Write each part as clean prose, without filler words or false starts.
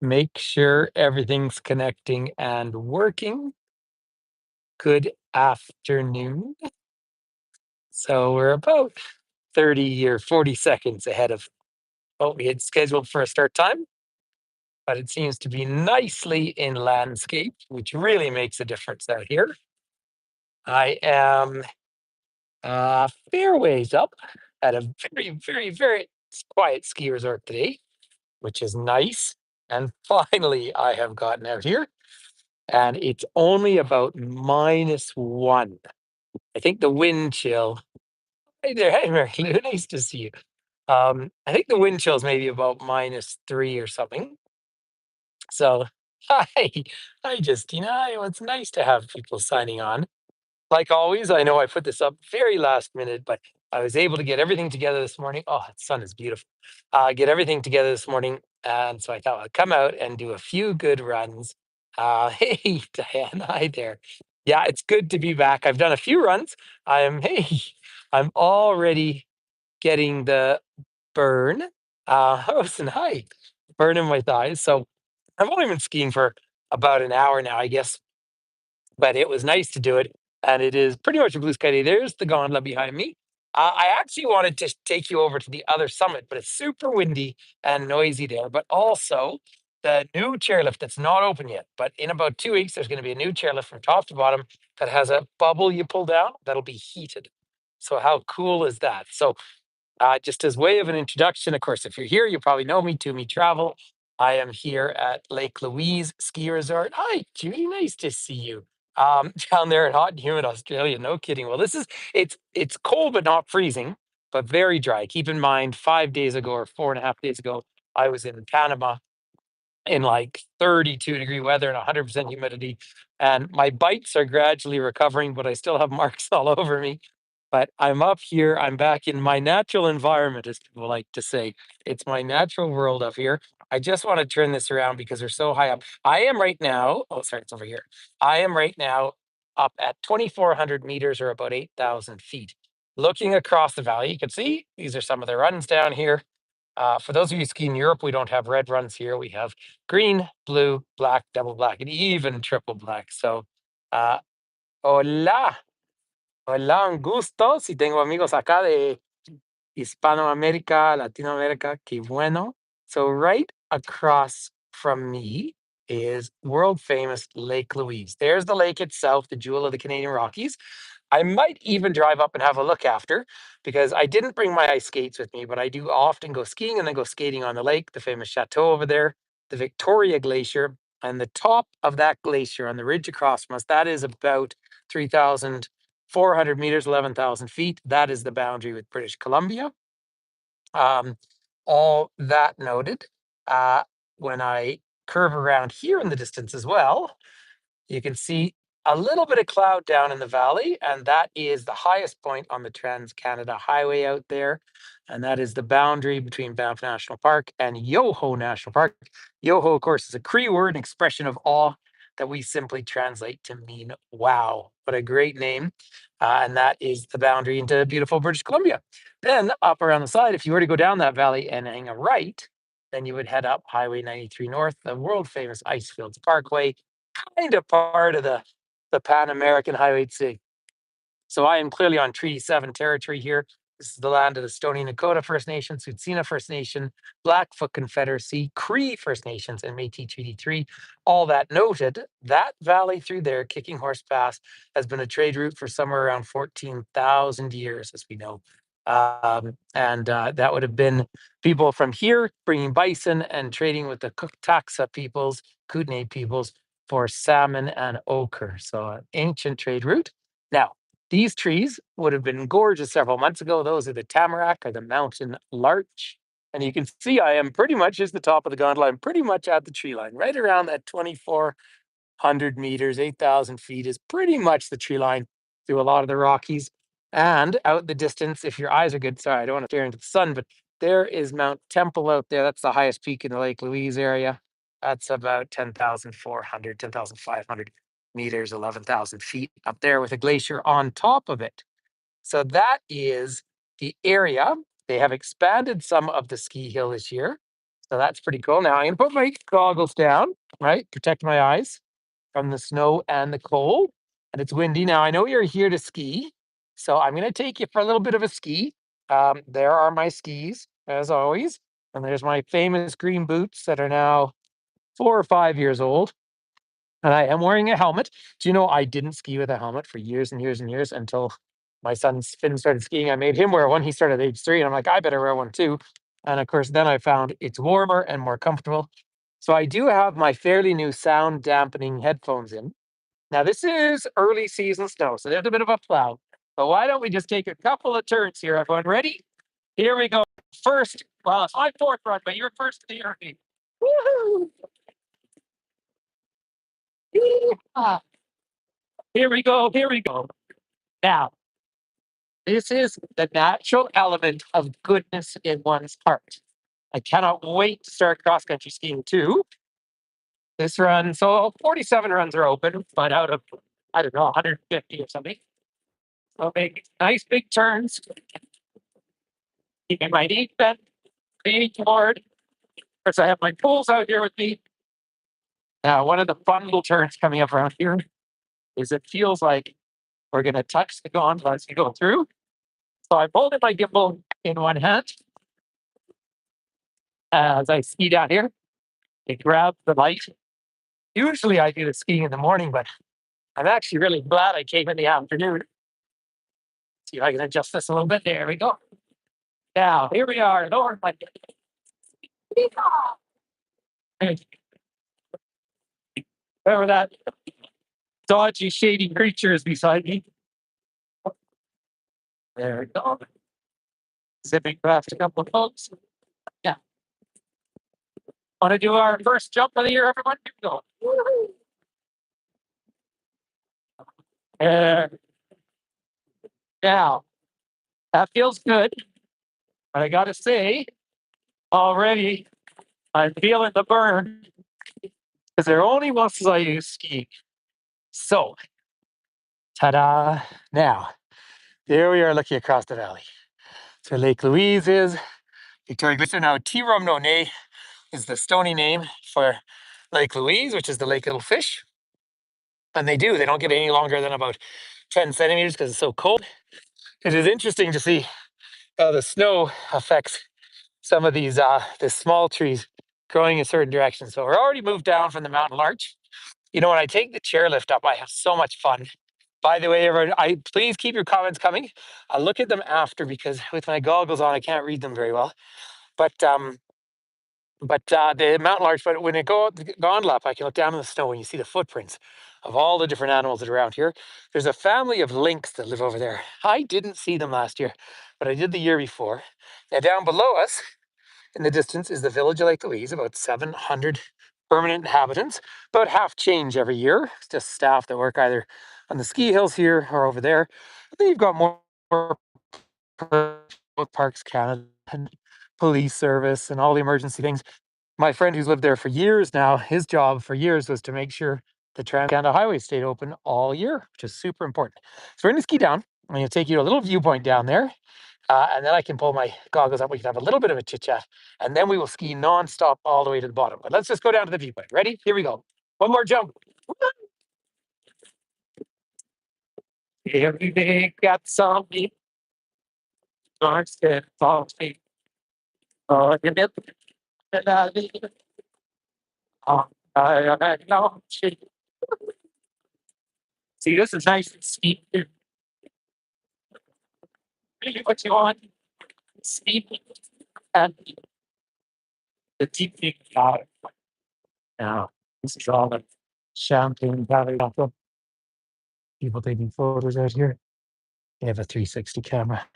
Make sure everything's connecting and working. Good afternoon. So we're about 30 or 40 seconds ahead of what we had scheduled for a start time, but it seems to be nicely in landscape, which really makes a difference out here. I am fair ways up at a very quiet ski resort today, which is nice. And finally, I have gotten out here and it's only about -1. I think the wind chill. Hey there, hey Mary Lou, nice to see you. I think the wind chill is maybe about -3 or something. So, hi, hi, Justina. Hi, it's nice to have people signing on. Like always, I know I put this up very last minute, but I was able to get everything together this morning. Oh, the sun is beautiful. Get everything together this morning, and so I thought I'd come out and do a few good runs. Hey, Diane, hi there. Yeah, it's good to be back. I've done a few runs. Hey, I'm already getting the burn. Listen, hi, burn in my thighs. So I've only been skiing for about an hour now, I guess, but it was nice to do it. And it is pretty much a blue sky day. There's the gondola behind me. I actually wanted to take you over to the other summit, but it's super windy and noisy there. But also the new chairlift that's not open yet. But in about 2 weeks, there's going to be a new chairlift from top to bottom that has a bubble you pull down that'll be heated. So how cool is that? So just as way of an introduction, of course, if you're here, you probably know me, To Me Travel. I am here at Lake Louise Ski Resort. Hi, Judy, nice to see you. Down there in hot and humid Australia, no kidding. Well, it's cold but not freezing, but very dry. Keep in mind, 5 days ago or 4.5 days ago, I was in Panama in like 32-degree weather and 100% humidity. And my bites are gradually recovering, but I still have marks all over me. But I'm up here. I'm back in my natural environment, as people like to say. It's my natural world up here. I just want to turn this around because they're so high up. I am right now. Oh, sorry, it's over here. I am right now up at 2,400 meters or about 8,000 feet. Looking across the valley, you can see these are some of the runs down here. For those of you ski in Europe, we don't have red runs here. We have green, blue, black, double black, and even triple black. So, uh, hola, hola, un gusto. Si tengo amigos acá de Hispanoamérica, Latinoamérica, qué bueno. So, right across from me is world famous Lake Louise. There's the lake itself, the jewel of the Canadian Rockies. I might even drive up and have a look after because I didn't bring my ice skates with me, but I do often go skiing and then go skating on the lake, the famous chateau over there, the Victoria Glacier, and the top of that glacier on the ridge across from us, that is about 3,400 meters, 11,000 feet. That is the boundary with British Columbia. Um, all that noted, uh, when I curve around here in the distance as well, you can see a little bit of cloud down in the valley, and that is the highest point on the Trans Canada Highway out there. And that is the boundary between Banff National Park and Yoho National Park. Yoho, of course, is a Cree word, an expression of awe that we simply translate to mean wow. What a great name. And that is the boundary into beautiful British Columbia. Then up around the side, if you were to go down that valley and hang a right, then you would head up Highway 93 North, the world famous Icefields Parkway, kind of part of the Pan American Highway 2. So I am clearly on Treaty 7 territory here. This is the land of the Stoney Nakoda First Nation, Tsuut'ina First Nation, Blackfoot Confederacy, Cree First Nations, and Métis Treaty 3. All that noted, that valley through there, Kicking Horse Pass, has been a trade route for somewhere around 14,000 years, as we know. And that would have been people from here bringing bison and trading with the Kuktaksa peoples, Kootenai peoples, for salmon and ochre. So an ancient trade route. Now, these trees would have been gorgeous several months ago. Those are the tamarack or the mountain larch. And you can see I am pretty much just the top of the gondola. I'm pretty much at the tree line, right around that 2,400 meters, 8,000 feet is pretty much the tree line through a lot of the Rockies. And out in the distance, if your eyes are good, sorry, I don't want to stare into the sun, but there is Mount Temple out there. That's the highest peak in the Lake Louise area. That's about 10,400, 10,500 meters, 11,000 feet up there with a glacier on top of it. So that is the area. They have expanded some of the ski hill this year. So that's pretty cool. Now I'm gonna put my goggles down, right? Protect my eyes from the snow and the cold. And it's windy. Now I know you're here to ski. So I'm gonna take you for a little bit of a ski. There are my skis, as always. And there's my famous green boots that are now 4 or 5 years old. And I am wearing a helmet. Do you know I didn't ski with a helmet for years and years and years until my son Finn started skiing. I made him wear one. He started at age 3, and I'm like, I better wear one too. And of course, then I found it's warmer and more comfortable. So I do have my fairly new sound dampening headphones in. Now, this is early season snow, so there's a bit of a plow. But why don't we just take a couple of turns here, everyone? Ready? Here we go. First, well, it's my fourth run, but you're first to your feet. Woohoo! Ah, here we go. Here we go. Now, this is the natural element of goodness in one's heart. I cannot wait to start cross country skiing too. This run, so 47 runs are open, but out of, I don't know, 150 or something. So make nice big turns, keeping my knees bent, leaning forward. Of course, I have my poles out here with me. Now, one of the fun little turns coming up around here is it feels like we're going to touch the gondola as we go through. So I'm holding my gimbal in one hand as I ski down here. I grab the light. Usually I do the skiing in the morning, but I'm actually really glad I came in the afternoon. See if I can adjust this a little bit. There we go. Now, here we are. Lower my Remember that dodgy, shady creature is beside me. There we go. Zipping past a couple of folks. Yeah. Want to do our first jump of the year, everyone? Here we go. There. Now, that feels good. But I got to say, already, I'm feeling the burn because there are only muscles I use skiing. So, ta-da. Now, there we are looking across the valley. So Lake Louise is, Victoria Glacier. Now, Tirumnone is the stony name for Lake Louise, which is the lake of little fish. And they don't get any longer than about 10 centimeters because it's so cold. It is interesting to see how the snow affects some of these the small trees growing in certain directions. So we're already moved down from the mountain larch. You know, when I take the chairlift up, I have so much fun. By the way, everyone, please keep your comments coming. I'll look at them after because with my goggles on, I can't read them very well. But the mountain larch, but when it go up the gondola up, I can look down in the snow and you see the footprints of all the different animals that are around here. There's a family of lynx that live over there. I didn't see them last year, but I did the year before. Now down below us, in the distance, is the village of Lake Louise, about 700 permanent inhabitants, about half change every year. It's just staff that work either on the ski hills here or over there. And then you've got more with Parks Canada and police service and all the emergency things. My friend who's lived there for years now, his job for years was to make sure the Trans-Canada Highway stayed open all year, which is super important. So we're going to ski down. I'm going to take you to a little viewpoint down there. And then I can pull my goggles up. We can have a little bit of a chit chat. And then we will ski nonstop all the way to the bottom. But let's just go down to the viewpoint. Ready? Here we go. One more jump. Every day got something. Dark skin, false feet. Oh, you did. Oh, I know. See, this is nice and steep. Really what you want. Steep and the deep thing about it. Now, this is all the Champagne Valley Apple. People taking photos out here. They have a 360 camera.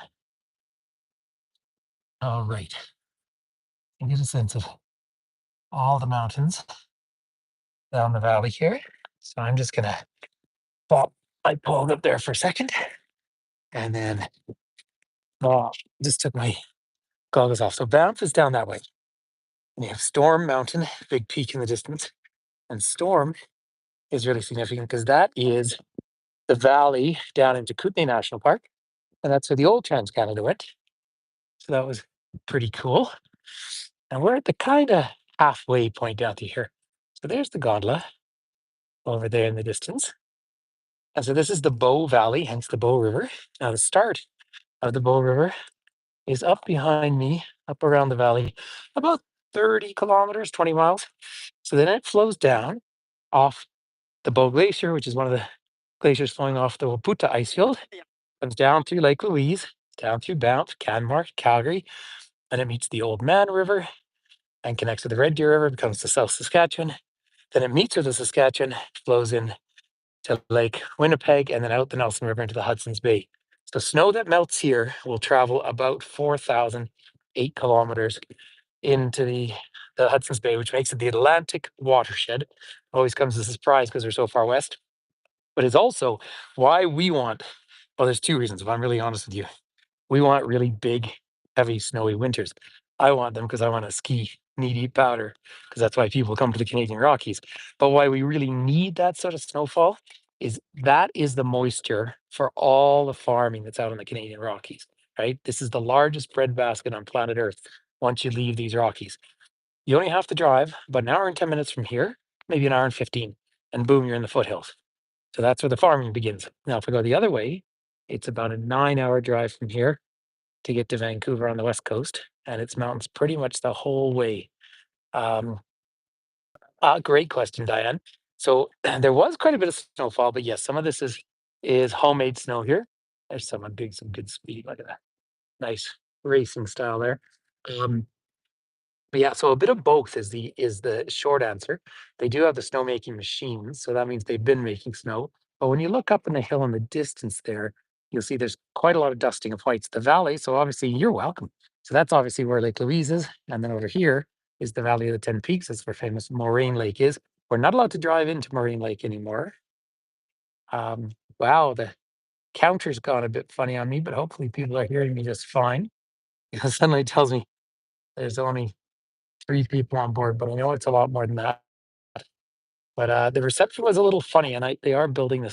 All right. You get a sense of all the mountains down the valley here. So I'm just gonna pop my pole up there for a second. And then just took my goggles off. So Banff is down that way. And you have Storm Mountain, big peak in the distance. And Storm is really significant because that is the valley down into Kootenay National Park. And that's where the old Trans-Canada went. So that was pretty cool. And we're at the kind of halfway point down to here. So there's the gondola over there in the distance. And so this is the Bow Valley, hence the Bow River. Now the start of the Bow River is up behind me, up around the valley, about 30 kilometers, 20 miles. So then it flows down off the Bow Glacier, which is one of the glaciers flowing off the Waputa ice field, comes down through Lake Louise, down through Banff, Canmore, Calgary, and it meets the Old Man River and connects with the Red Deer River, becomes the South Saskatchewan. Then it meets with the Saskatchewan, flows in to Lake Winnipeg, and then out the Nelson River into the Hudson's Bay. So snow that melts here will travel about 4,008 kilometers into the Hudson's Bay, which makes it the Atlantic watershed. Always comes as a surprise because they're so far west. But it's also why we want, well, there's two reasons, if I'm really honest with you. We want really big, heavy, snowy winters. I want them because I want to ski knee-deep powder, because that's why people come to the Canadian Rockies. But why we really need that sort of snowfall is that is the moisture for all the farming that's out in the Canadian Rockies, right? This is the largest breadbasket on planet Earth once you leave these Rockies. You only have to drive about an hour and 10 minutes from here, maybe an hour and 15, and boom, you're in the foothills. So that's where the farming begins. Now, if we go the other way, it's about a 9-hour drive from here to get to Vancouver on the west coast, and it's mountains pretty much the whole way. Um, Great question, Diane. So there was quite a bit of snowfall, but yes, some of this is homemade snow here. There's someone doing some good speed. Look at that, nice racing style there. Um, but yeah, so a bit of both is the short answer. They do have the snowmaking machines, so that means they've been making snow. But when you look up in the hill in the distance there, you'll see there's quite a lot of dusting of whites. The valley, so obviously you're welcome. So that's obviously where Lake Louise is, and then over here is the Valley of the Ten Peaks. That's where famous Moraine Lake is. We're not allowed to drive into Moraine Lake anymore. Um, wow, the counter's gone a bit funny on me, but hopefully people are hearing me just fine. It suddenly tells me there's only 3 people on board, but I know it's a lot more than that. But, the reception was a little funny, and they are building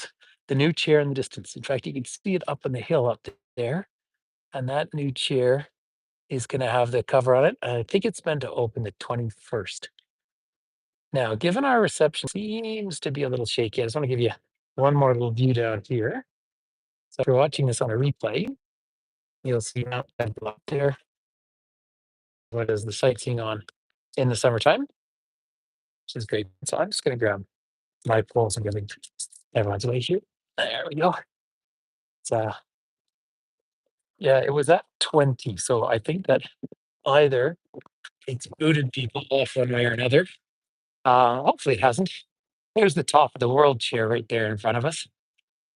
the new chair in the distance. In fact, you can see it up on the hill up there, and that new chair is gonna have the cover on it, and I think it's meant to open the 21st. Now, given our reception seems to be a little shaky, I just wanna give you one more little view down here. So if you're watching this on a replay, you'll see Mount Temple up there. What is the sightseeing on in the summertime, which is great. So I'm just gonna grab my poles and getting everyone's way here. There we go. It's yeah, it was at 20. So I think that either it's booted people off one way or another. Hopefully it hasn't. There's the top of the world chair right there in front of us.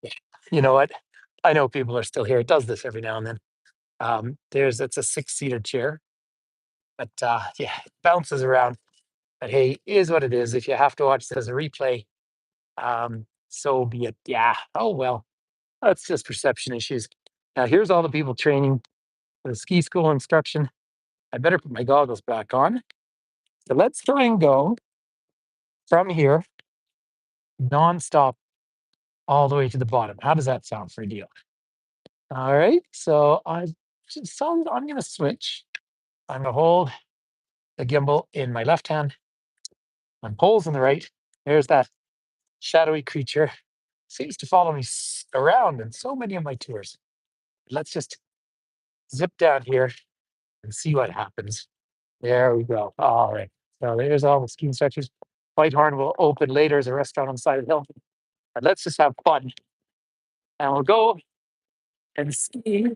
Yeah. You know what? I know people are still here. It does this every now and then. It's a 6-seater chair, but yeah, it bounces around. But hey, is what it is. If you have to watch this as a replay, so be it. Yeah. Oh well. That's just perception issues. Now here's all the people training for the ski school instruction. I better put my goggles back on. So let's try and go from here nonstop all the way to the bottom. How does that sound for a deal? All right. So I'm going to switch. I'm going to hold the gimbal in my left hand and poles in the right. There's that shadowy creature. Seems to follow me around in so many of my tours. Let's just zip down here and see what happens. There we go. All right. So there's all the ski instructors. Whitehorn will open later as a restaurant on the side of the hill. But let's just have fun. And we'll go and ski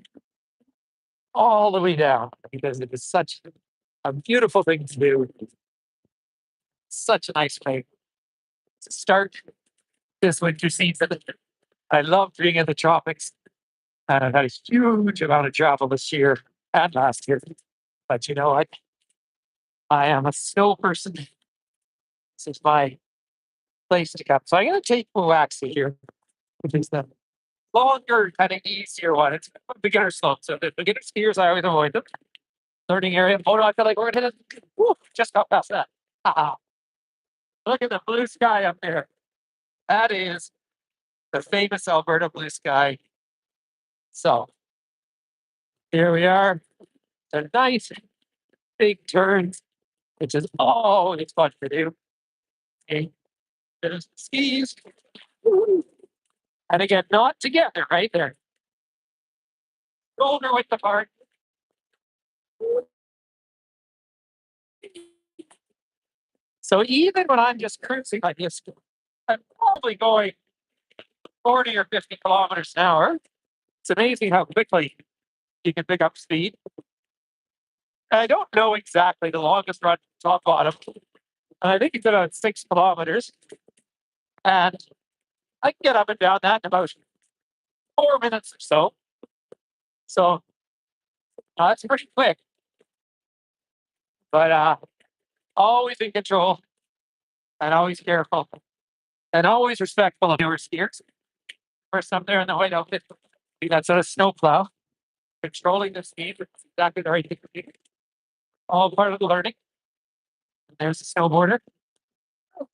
all the way down because it is such a beautiful thing to do. Such a nice way to start this winter season. I love being in the tropics, and I've had a huge amount of travel this year and last year. But you know what? I am a snow person. This is my place to come. So I'm going to take Waxy here, which is the longer, kind of easier one. It's a beginner slope. So the beginner skiers, I always avoid them. Learning area. Oh no, I feel like we're gonna hit it. Woo, just got past that. Ah, look at the blue sky up there. That is the famous Alberta blue sky. So here we are. The nice big turns. which is always fun to do. Okay, there's the skis. And again, not together, right there. Shoulder width apart. So even when I'm just cruising like this, I'm probably going 40 or 50 kilometers an hour. It's amazing how quickly you can pick up speed. I don't know exactly the longest run top bottom. I think it's about 6 kilometers. And I can get up and down that in about 4 minutes or so. So it's pretty quick. But always in control and always careful and always respectful of your skiers. First up there in the white outfit, that's a snowplow. Controlling the speed is exactly the right thing to do. All part of the learning. There's a snowboarder.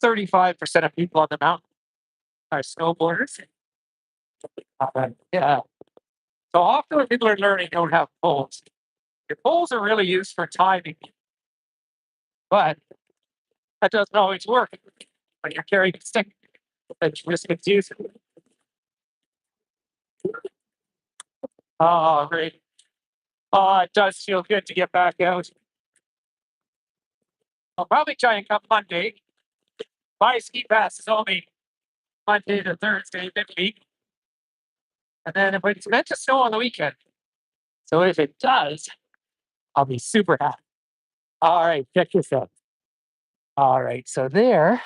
35% of people on the mountain are snowboarders. Yeah. So often when people are learning don't have poles. Your poles are really used for timing, but that doesn't always work when you're carrying a stick that's risk confused. Oh, great. Oh, it does feel good to get back out. I'll probably try and come Monday. My ski pass is only Monday to Thursday midweek. And then it's meant to snow on the weekend. So if it does, I'll be super happy. All right, check this out. All right, so there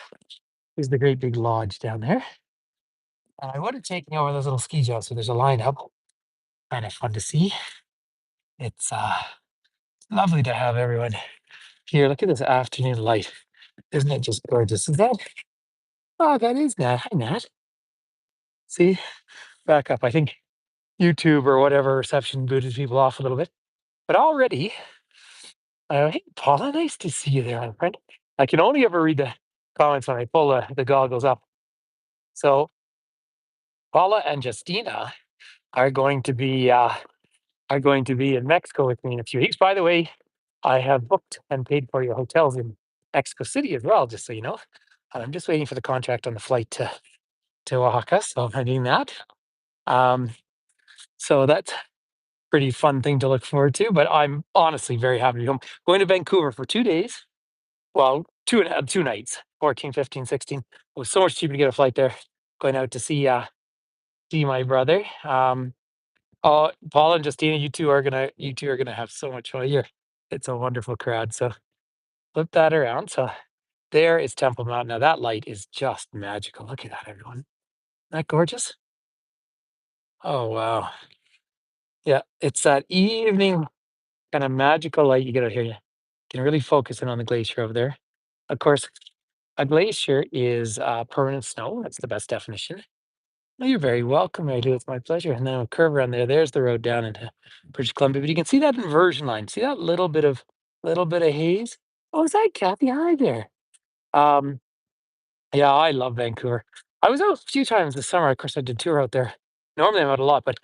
is the great big lodge down there. And I would have taken you over those little ski jumps, so there's a line up. Kind of fun to see. It's lovely to have everyone here. Look at this afternoon light. Isn't it just gorgeous? Is that? Oh, that is Nat. Hi, Nat. See, back up. I think YouTube or whatever reception booted people off a little bit. But already, hey, Paula, nice to see you there, my friend. I can only ever read the comments when I pull the goggles up. So Paula and Justina are going to be in Mexico with me in a few weeks. By the way, I have booked and paid for your hotels in Mexico City as well, just so you know. And I'm just waiting for the contract on the flight to Oaxaca, so I'm doing that. So that's pretty fun thing to look forward to. But I'm honestly very happy to be home. Going to Vancouver for 2 days. Well, 2 nights, 14, 15, 16. It was so much cheaper to get a flight there. Going out to see my brother. Oh, Paul and Justina, you two are gonna have so much fun here. It's a wonderful crowd. So flip that around. So there is Temple Mountain. Now that light is just magical. Look at that, everyone. Isn't that gorgeous? Oh wow. Yeah, it's that evening kind of magical light you get out here. You can really focus in on the glacier over there. Of course, a glacier is permanent snow. That's the best definition. No, you're very welcome. I do. It's my pleasure. And then a curve around there. There's the road down into British Columbia. But you can see that inversion line. See that little bit of haze? Oh, is that Kathy? Hi there. Um, yeah, I love Vancouver. I was out a few times this summer. Of course, I did tour out there. Normally, I'm out a lot, but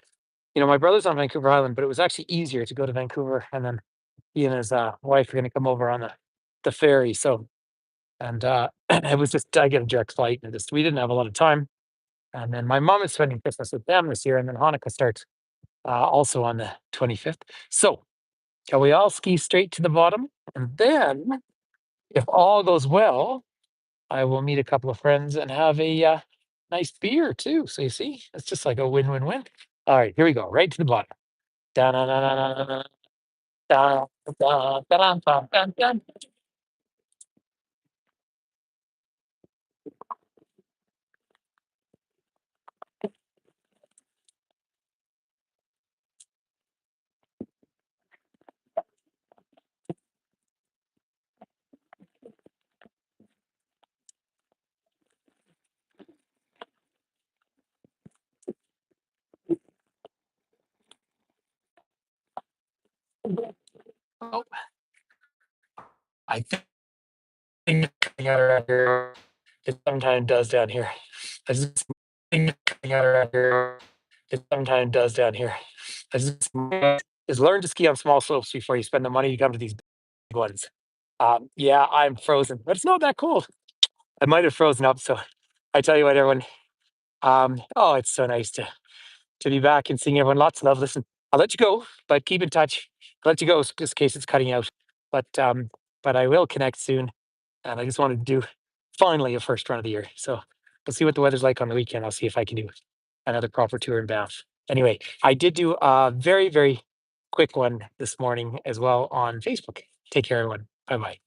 my brother's on Vancouver Island, but it was actually easier to go to Vancouver, and then he and his wife are going to come over on the ferry. So, and it was just I get a direct flight, and just we didn't have a lot of time. And then my mom is spending Christmas with them this year, and then Hanukkah starts also on the 25th. So, shall we all ski straight to the bottom? And then, if all goes well, I will meet a couple of friends and have a nice beer too. So, you see, it's just like a win win win. All right, here we go, right to the bottom. Da-na-na-na-na-na, da-da-da-da-da-da-da. Oh, I think it's coming out around here. It sometimes does down here. I just think it's coming out around here. It sometimes does down here. I just is learn to ski on small slopes before you spend the money to come to these big ones. Yeah, I'm frozen, but it's not that cold. I might have frozen up. So I tell you what, everyone. Oh, it's so nice to be back and seeing everyone. Lots of love. Listen, I'll let you go, but keep in touch. I'll let you go just in case it's cutting out. But um, but I will connect soon. And I just wanted to do finally a first run of the year. So we'll see what the weather's like on the weekend. I'll see if I can do another proper tour in Banff. Anyway, I did do a very, very quick one this morning as well on Facebook. Take care, everyone. Bye bye.